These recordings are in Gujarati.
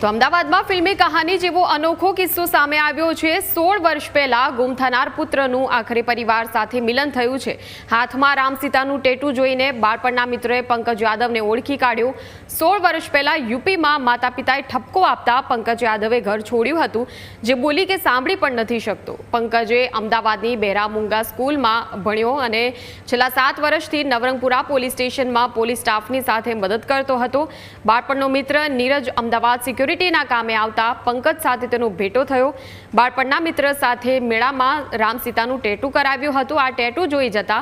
તો અમદાવાદમાં ફિલ્મી કહાની જેવો અનોખો કિસ્સો સામે આવ્યો છે। 16 વર્ષ પહેલા ગુમ થનાર પુત્રનું આખરે પરિવાર સાથે મિલન થયું છે। હાથમાં રામ સીતાનું ટેટુ જોઈને બાળપણના મિત્રએ પંકજ યાદવને ઓળખી કાઢ્યો। 16 વર્ષ પહેલા યુપીમાં માતા પિતાએ ઠપકો આપતા પંકજ યાદવે ઘર છોડ્યું હતું, જે બોલી કે સાંભળી પણ નથી શકતો। પંકજે અમદાવાદની બેરામુંગા સ્કૂલમાં ભણ્યો અને છેલ્લા 7 વર્ષથી નવરંગપુરા પોલીસ સ્ટેશનમાં પોલીસ સ્ટાફની સાથે મદદ કરતો હતો। બાળપણનો મિત્ર નીરજ અમદાવાદ સિક્યુરિટીના કામે આવતા પંકજ સાથે તેનો ભેટો થયો। બાળપણના મિત્ર સાથે મેળામાં રામ સીતાનું ટેટુ કરાવ્યું હતું। આ ટેટુ જોઈ જતા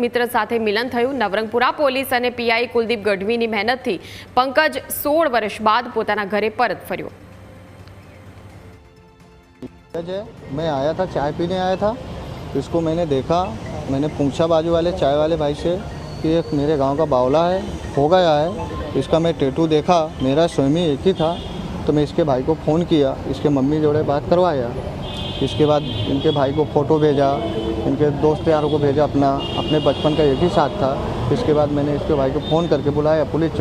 મિત્ર સાથે મિલન થયું। નવરંગપુરા પોલીસ અને પીઆઈ કુલદીપ ગઢવીની મહેનતથી પંકજ 16 વર્ષ બાદ પોતાના ઘરે પરત ફર્યો। मैं आया था, चाय पीने आया था, इसको मैंने देखा। मैंने पूछा बाजू वाले चाय वाले भाई से कि एक मेरे गांव का बावला है, हो गया है। इसका मैं टैटू देखा, मेरा स्वयं ही एक ही था, तो मैं इसके भाई को फ़ोन किया, इसके मम्मी जोड़े बात करवाया। इसके बाद इनके भाई को फ़ोटो भेजा, इनके दोस्त यारों को भेजा, अपने बचपन का एक ही साथ था। इसके बाद मैंने इसके भाई को फ़ोन करके बुलाया पुलिस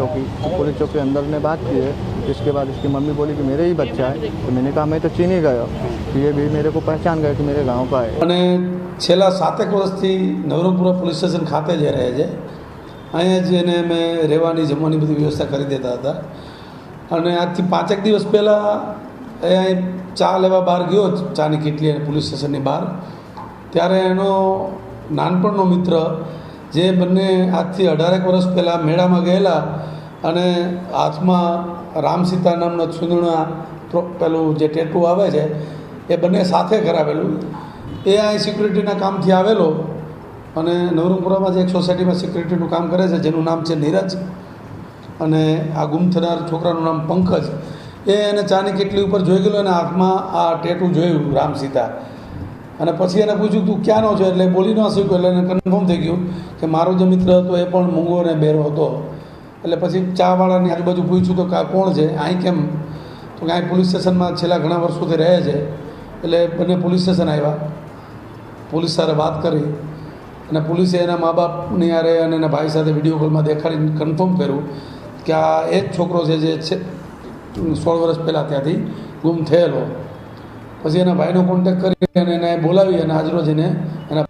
चौकी अंदर ने बात की है। इसके बाद इसकी मम्मी बोली कि मेरे ही बच्चा है, तो मैंने कहा मैं तो चीन ही गया, ये भी मेरे को पहचान गए कि मेरे गाँव का है। અને છેલ્લા 7 વર્ષથી નવરંગપુરા પોલીસ સ્ટેશન ખાતે જ રહે છે। અહીંયા જ એને અમે રહેવાની જમવાની બધી વ્યવસ્થા કરી દેતા હતા। અને આજથી 5 દિવસ પહેલાં અહીંયા ચા લેવા બહાર ગયો, ચાની કીટલી અને પોલીસ સ્ટેશનની બહાર, ત્યારે એનો નાનપણનો મિત્ર જે બંને આજથી 18 વર્ષ પહેલાં મેળામાં ગયેલા અને હાથમાં રામ સીતા નામનો ચૂંદણા પેલું જે ટેટુ આવે છે એ બંને સાથે કરાવેલું, એ અહીં સિક્યુરિટીના કામથી આવેલો અને નવરંગપુરામાં જ એક સોસાયટીમાં સિક્યુરિટીનું કામ કરે છે, જેનું નામ છે નીરજ, અને આ ગુમ થનાર છોકરાનું નામ પંકજ। એ એને ચાની કેટલી ઉપર જોઈ ગયેલો અને હાથમાં આ ટેટુ જોયું રામ સીતા, અને પછી એને પૂછ્યું તું ક્યાંનો છે, એટલે બોલી ન શક્યો, એટલે એને કન્ફર્મ થઈ ગયું કે મારો જે મિત્ર હતો એ પણ મૂંગો અને બેરો હતો। એટલે પછી ચાવાળાની આજુબાજુ પૂછ્યું તો કોણ છે, અહીં કેમ, તો કે અહીં પોલીસ સ્ટેશનમાં છેલ્લા ઘણા વર્ષોથી રહે છે। એટલે બંને પોલીસ સ્ટેશન આવ્યા, પોલીસ સાથે વાત કરી અને પોલીસે એના મા બાપની યારે અને એના ભાઈ સાથે વિડીયો કોલમાં દેખાડીને કન્ફર્મ કર્યું કે આ એ જ છોકરો છે જે 16 વર્ષ પહેલાં ત્યાંથી ગુમ થયેલો। પછી એના ભાઈનો કોન્ટેક્ટ કરી અને એને બોલાવી અને આજરોજ એને એના